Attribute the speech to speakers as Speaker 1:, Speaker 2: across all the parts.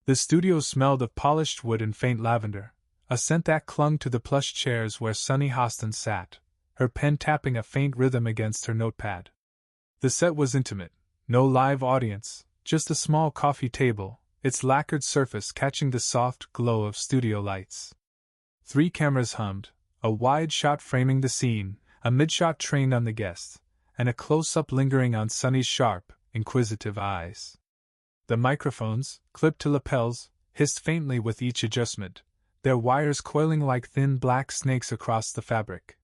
Speaker 1: The studio smelled of polished wood and faint lavender, a scent that clung to the plush chairs where Sunny Hostin sat, her pen tapping a faint rhythm against her notepad. The set was intimate, no live audience, just a small coffee table, its lacquered surface catching the soft glow of studio lights. 3 cameras hummed, a wide shot framing the scene, a mid-shot trained on the guest, and a close-up lingering on Sunny's sharp, inquisitive eyes. The microphones, clipped to lapels, hissed faintly with each adjustment, their wires coiling like thin black snakes across the fabric.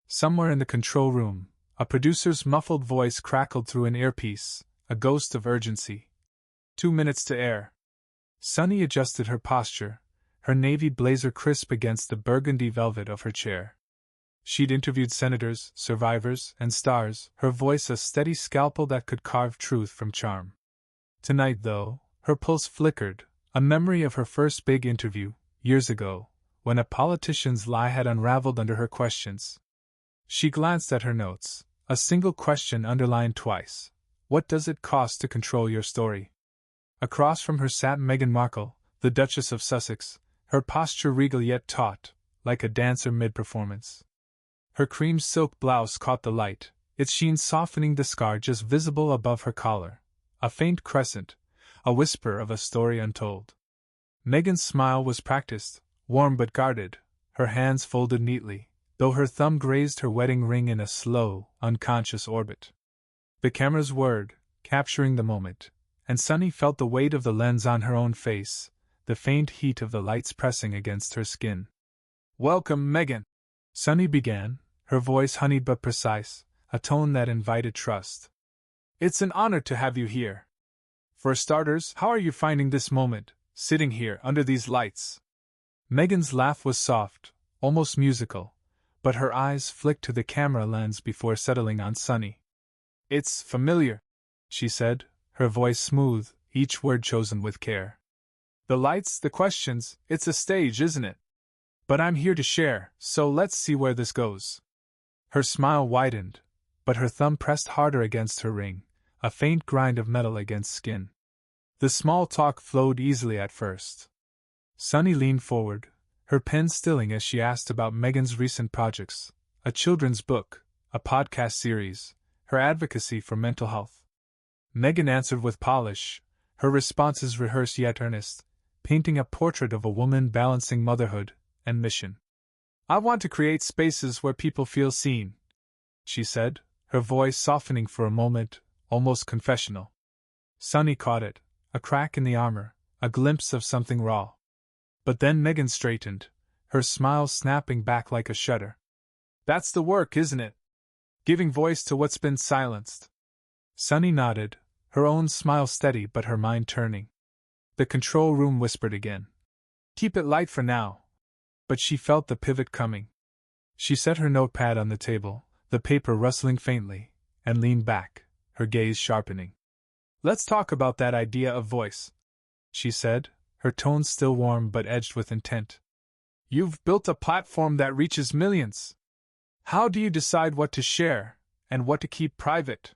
Speaker 1: Somewhere in the control room, a producer's muffled voice crackled through an earpiece, a ghost of urgency. 2 minutes to air. Sunny adjusted her posture, her navy blazer crisp against the burgundy velvet of her chair. She'd interviewed senators, survivors, and stars, her voice a steady scalpel that could carve truth from charm. Tonight, though, her pulse flickered, a memory of her first big interview, years ago, when a politician's lie had unraveled under her questions. She glanced at her notes, a single question underlined twice. What does it cost to control your story? Across from her sat Meghan Markle, the Duchess of Sussex, her posture regal yet taut, like a dancer mid-performance. Her cream silk blouse caught the light, its sheen softening the scar just visible above her collar. A faint crescent, a whisper of a story untold. Meghan's smile was practiced, warm but guarded, her hands folded neatly, though her thumb grazed her wedding ring in a slow, unconscious orbit. The cameras whirred, capturing the moment, and Sunny felt the weight of the lens on her own face, the faint heat of the lights pressing against her skin. "Welcome, Meghan," Sunny began, her voice honeyed but precise, a tone that invited trust. "It's an honor to have you here. For starters, how are you finding this moment, sitting here under these lights?" Meghan's laugh was soft, almost musical, but her eyes flicked to the camera lens before settling on Sunny. "It's familiar," she said, her voice smooth, each word chosen with care. "The lights, the questions, it's a stage, isn't it? But I'm here to share, so let's see where this goes." Her smile widened, but her thumb pressed harder against her ring, a faint grind of metal against skin. The small talk flowed easily at first. Sunny leaned forward, her pen stilling as she asked about Meghan's recent projects, a children's book, a podcast series, her advocacy for mental health. Meghan answered with polish, her responses rehearsed yet earnest, painting a portrait of a woman balancing motherhood and mission. "I want to create spaces where people feel seen," she said, her voice softening for a moment, almost confessional. Sunny caught it, a crack in the armor, a glimpse of something raw. But then Meghan straightened, her smile snapping back like a shudder. "That's the work, isn't it? Giving voice to what's been silenced." Sunny nodded, her own smile steady but her mind turning. The control room whispered again. "Keep it light for now." But she felt the pivot coming. She set her notepad on the table, the paper rustling faintly, and leaned back, her gaze sharpening. "Let's talk about that idea of voice," she said, her tone still warm but edged with intent. "You've built a platform that reaches millions. How do you decide what to share, and what to keep private?"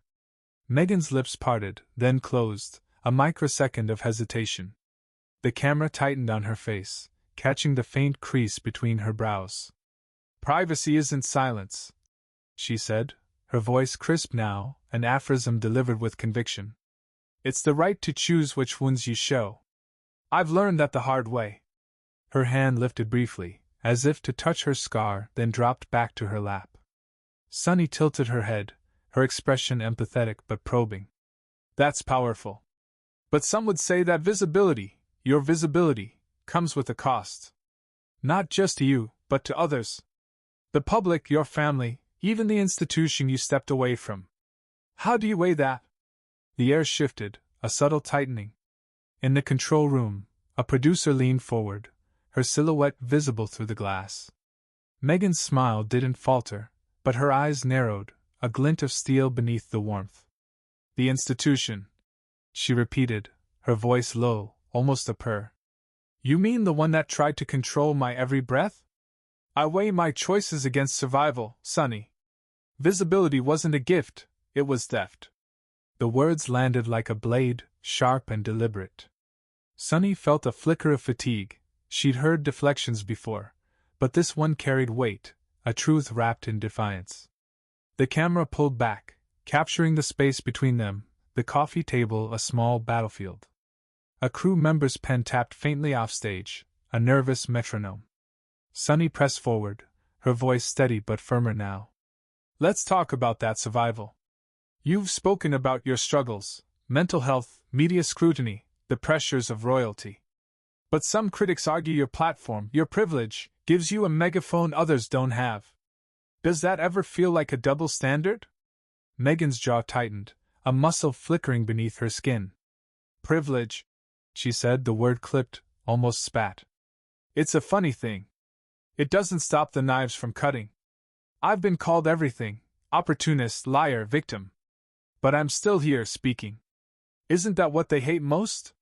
Speaker 1: Meghan's lips parted, then closed, a microsecond of hesitation. The camera tightened on her face, catching the faint crease between her brows. "Privacy isn't silence," she said, her voice crisp now, an aphorism delivered with conviction. "It's the right to choose which wounds you show. I've learned that the hard way." Her hand lifted briefly, as if to touch her scar, then dropped back to her lap. Sunny tilted her head, her expression empathetic but probing. "That's powerful. But some would say that visibility, your visibility, comes with a cost. Not just to you, but to others. The public, your family, even the institution you stepped away from. How do you weigh that?" The air shifted, a subtle tightening. In the control room, a producer leaned forward, her silhouette visible through the glass. Meghan's smile didn't falter, but her eyes narrowed, a glint of steel beneath the warmth. "The institution," she repeated, her voice low, almost a purr. "You mean the one that tried to control my every breath? I weigh my choices against survival, Sunny. Visibility wasn't a gift, it was theft." The words landed like a blade, sharp and deliberate. Sunny felt a flicker of fatigue. She'd heard deflections before, but this one carried weight, a truth wrapped in defiance. The camera pulled back, capturing the space between them, the coffee table a small battlefield. A crew member's pen tapped faintly offstage, a nervous metronome. Sunny pressed forward, her voice steady but firmer now. Let's talk about that survival. You've spoken about your struggles, mental health, media scrutiny, the pressures of royalty. But some critics argue your platform, your privilege, gives you a megaphone others don't have. Does that ever feel like a double standard? Meghan's jaw tightened, a muscle flickering beneath her skin. Privilege, she said, the word clipped, almost spat. It's a funny thing. It doesn't stop the knives from cutting. I've been called everything, opportunist, liar, victim. But I'm still here speaking. Isn't that what they hate most?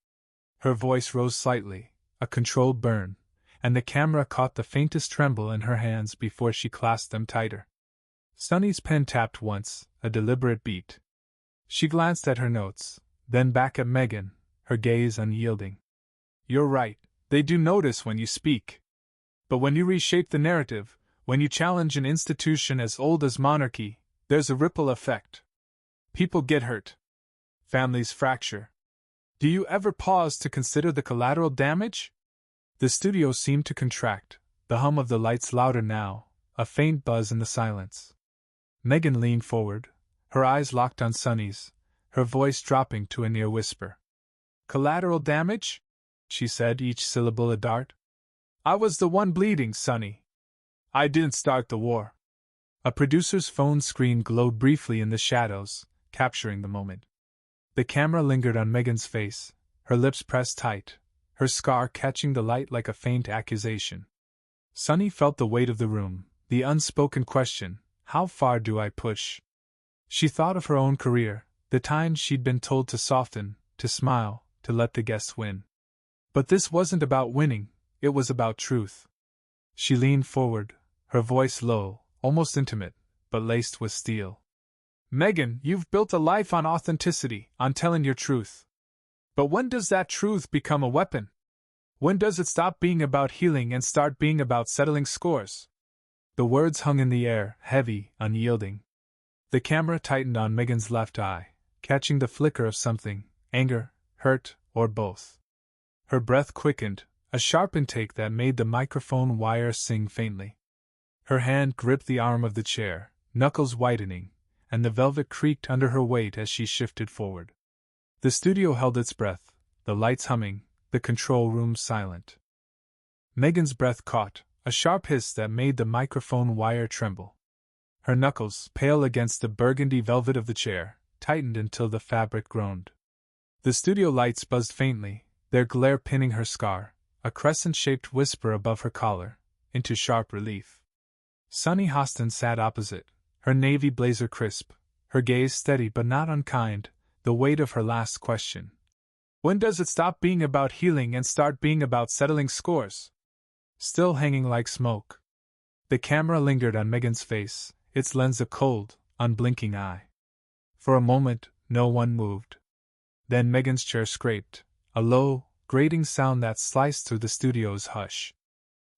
Speaker 1: Her voice rose slightly, a controlled burn, and the camera caught the faintest tremble in her hands before she clasped them tighter. Sunny's pen tapped once, a deliberate beat. She glanced at her notes, then back at Meghan, her gaze unyielding. You're right, they do notice when you speak. But when you reshape the narrative, when you challenge an institution as old as monarchy, there's a ripple effect. People get hurt. Families fracture. Do you ever pause to consider the collateral damage? The studio seemed to contract, the hum of the lights louder now, a faint buzz in the silence. Meghan leaned forward, her eyes locked on Sunny's, her voice dropping to a near whisper. Collateral damage? She said, each syllable a dart. I was the one bleeding, Sunny. I didn't start the war. A producer's phone screen glowed briefly in the shadows, capturing the moment. The camera lingered on Meghan's face, her lips pressed tight, her scar catching the light like a faint accusation. Sunny felt the weight of the room, the unspoken question, how far do I push? She thought of her own career, the times she'd been told to soften, to smile, to let the guests win. But this wasn't about winning, it was about truth. She leaned forward, her voice low, almost intimate, but laced with steel. Meghan, you've built a life on authenticity, on telling your truth. But when does that truth become a weapon? When does it stop being about healing and start being about settling scores? The words hung in the air, heavy, unyielding. The camera tightened on Meghan's left eye, catching the flicker of something, anger, hurt, or both. Her breath quickened, a sharp intake that made the microphone wire sing faintly. Her hand gripped the arm of the chair, knuckles whitening, and the velvet creaked under her weight as she shifted forward. The studio held its breath, the lights humming, the control room silent. Meghan's breath caught, a sharp hiss that made the microphone wire tremble. Her knuckles, pale against the burgundy velvet of the chair, tightened until the fabric groaned. The studio lights buzzed faintly, their glare pinning her scar, a crescent-shaped whisper above her collar, into sharp relief. Sunny Hostin sat opposite, her navy blazer crisp, her gaze steady but not unkind, the weight of her last question. When does it stop being about healing and start being about settling scores? Still hanging like smoke. The camera lingered on Meghan's face, its lens a cold, unblinking eye. For a moment, no one moved. Then Meghan's chair scraped, a low, grating sound that sliced through the studio's hush.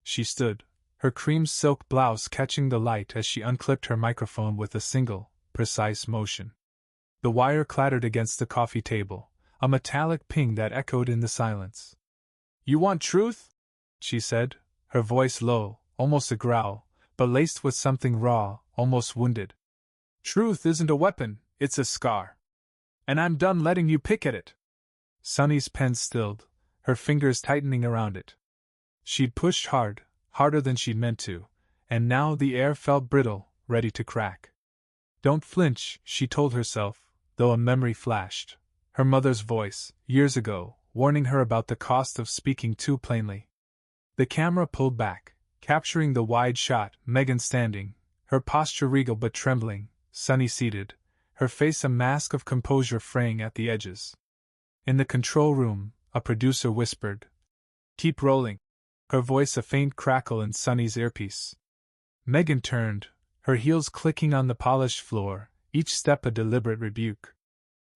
Speaker 1: She stood, her cream silk blouse catching the light as she unclipped her microphone with a single, precise motion. The wire clattered against the coffee table, a metallic ping that echoed in the silence. You want truth? She said, her voice low, almost a growl, but laced with something raw, almost wounded. Truth isn't a weapon, it's a scar. And I'm done letting you pick at it. Sunny's pen stilled, her fingers tightening around it. She'd pushed hard, harder than she'd meant to, and now the air felt brittle, ready to crack. Don't flinch, she told herself, though a memory flashed. Her mother's voice, years ago, warning her about the cost of speaking too plainly. The camera pulled back, capturing the wide shot, Meghan standing, her posture regal but trembling, Sunny seated, her face a mask of composure fraying at the edges. In the control room, a producer whispered, "Keep rolling," her voice a faint crackle in Sunny's earpiece. Meghan turned, her heels clicking on the polished floor, each step a deliberate rebuke.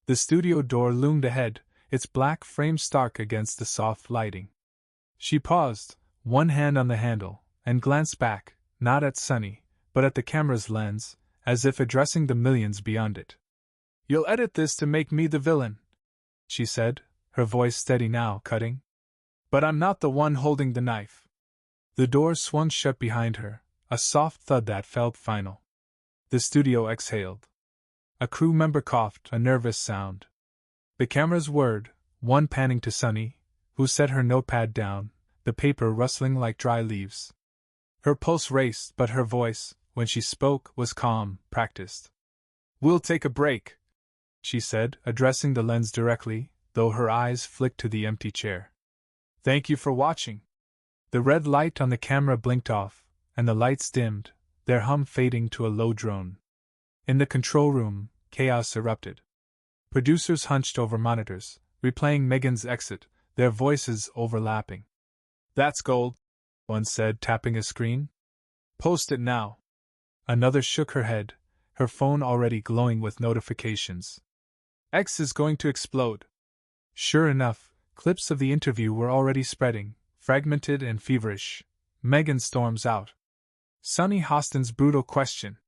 Speaker 1: The studio door loomed ahead, its black frame stark against the soft lighting. She paused, one hand on the handle, and glanced back, not at Sunny, but at the camera's lens, as if addressing the millions beyond it. "You'll edit this to make me the villain," she said, her voice steady now, cutting. "But I'm not the one holding the knife." The door swung shut behind her, a soft thud that felt final. The studio exhaled. A crew member coughed, a nervous sound. The cameras whirred, one panning to Sunny, who set her notepad down, the paper rustling like dry leaves. Her pulse raced, but her voice, when she spoke, was calm, practiced. "We'll take a break," she said, addressing the lens directly, though her eyes flicked to the empty chair. "Thank you for watching." The red light on the camera blinked off, and the lights dimmed, their hum fading to a low drone. In the control room, chaos erupted. Producers hunched over monitors, replaying Meghan's exit, their voices overlapping. "That's gold," one said, tapping a screen. "Post it now." Another shook her head, her phone already glowing with notifications. "X is going to explode." Sure enough, clips of the interview were already spreading, fragmented and feverish. Meghan storms out. Sunny Hostin's brutal question.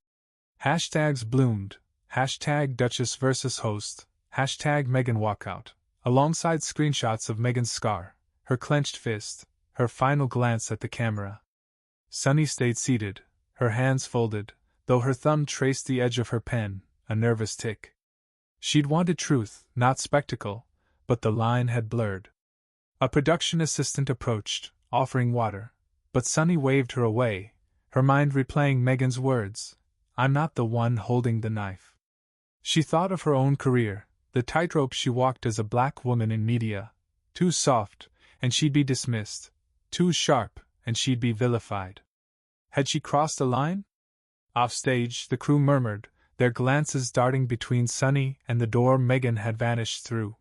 Speaker 1: Hashtags bloomed. Hashtag Duchess versus host. Hashtag Meghan walkout. Alongside screenshots of Meghan's scar, her clenched fist, her final glance at the camera. Sunny stayed seated, her hands folded, though her thumb traced the edge of her pen, a nervous tick. She'd wanted truth, not spectacle, but the line had blurred. A production assistant approached, offering water, but Sunny waved her away, her mind replaying Meghan's words, "I'm not the one holding the knife." She thought of her own career, the tightrope she walked as a black woman in media. Too soft, and she'd be dismissed. Too sharp, and she'd be vilified. Had she crossed a line? Offstage, the crew murmured, their glances darting between Sunny and the door Meghan had vanished through.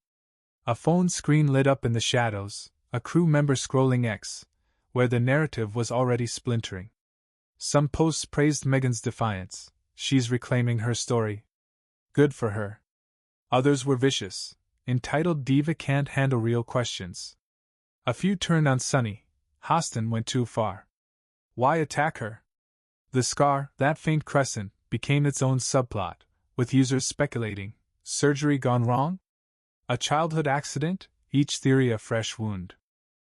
Speaker 1: A phone screen lit up in the shadows, a crew member scrolling X, where the narrative was already splintering. Some posts praised Meghan's defiance. "She's reclaiming her story. Good for her." Others were vicious, entitled "Diva can't handle real questions." A few turned on Sunny. Hostin went too far. Why attack her? The scar, that faint crescent, became its own subplot, with users speculating, surgery gone wrong? A childhood accident, each theory a fresh wound.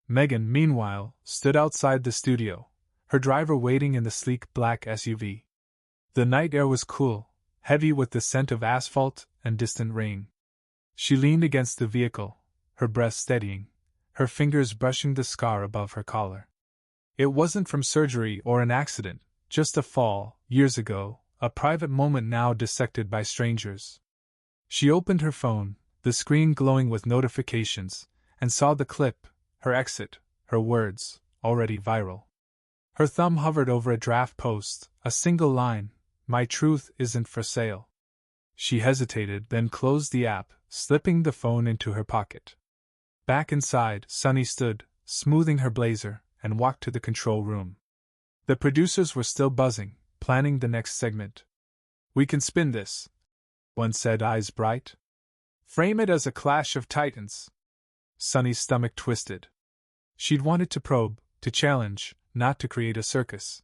Speaker 1: Meghan, meanwhile, stood outside the studio, her driver waiting in the sleek black SUV. The night air was cool, heavy with the scent of asphalt and distant rain. She leaned against the vehicle, her breath steadying, her fingers brushing the scar above her collar. It wasn't from surgery or an accident, just a fall, years ago, a private moment now dissected by strangers. She opened her phone, the screen glowing with notifications, and saw the clip, her exit, her words, already viral. Her thumb hovered over a draft post, a single line, "My truth isn't for sale." She hesitated, then closed the app, slipping the phone into her pocket. Back inside, Sunny stood, smoothing her blazer, and walked to the control room. The producers were still buzzing, planning the next segment. "We can spin this," one said, eyes bright. "Frame it as a clash of titans." Sunny's stomach twisted. She'd wanted to probe, to challenge, not to create a circus.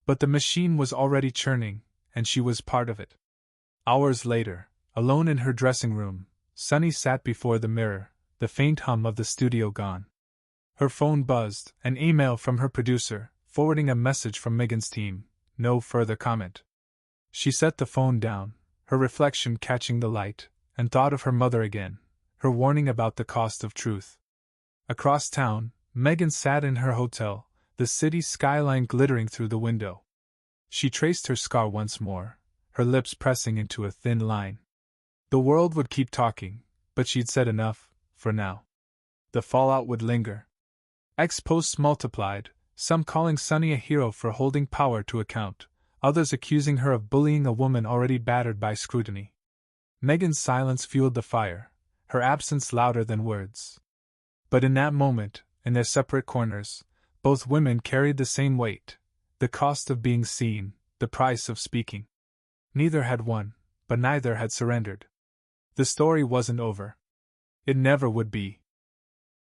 Speaker 1: But the machine was already churning, and she was part of it. Hours later, alone in her dressing room, Sunny sat before the mirror, the faint hum of the studio gone. Her phone buzzed, an email from her producer, forwarding a message from Meghan's team, no further comment. She set the phone down, her reflection catching the light, and thought of her mother again, her warning about the cost of truth. Across town, Meghan sat in her hotel, the city skyline glittering through the window. She traced her scar once more, her lips pressing into a thin line. The world would keep talking, but she'd said enough, for now. The fallout would linger. X posts multiplied, some calling Sunny a hero for holding power to account, others accusing her of bullying a woman already battered by scrutiny. Meghan's silence fueled the fire, her absence louder than words. But in that moment, in their separate corners, both women carried the same weight, the cost of being seen, the price of speaking. Neither had won, but neither had surrendered. The story wasn't over. It never would be,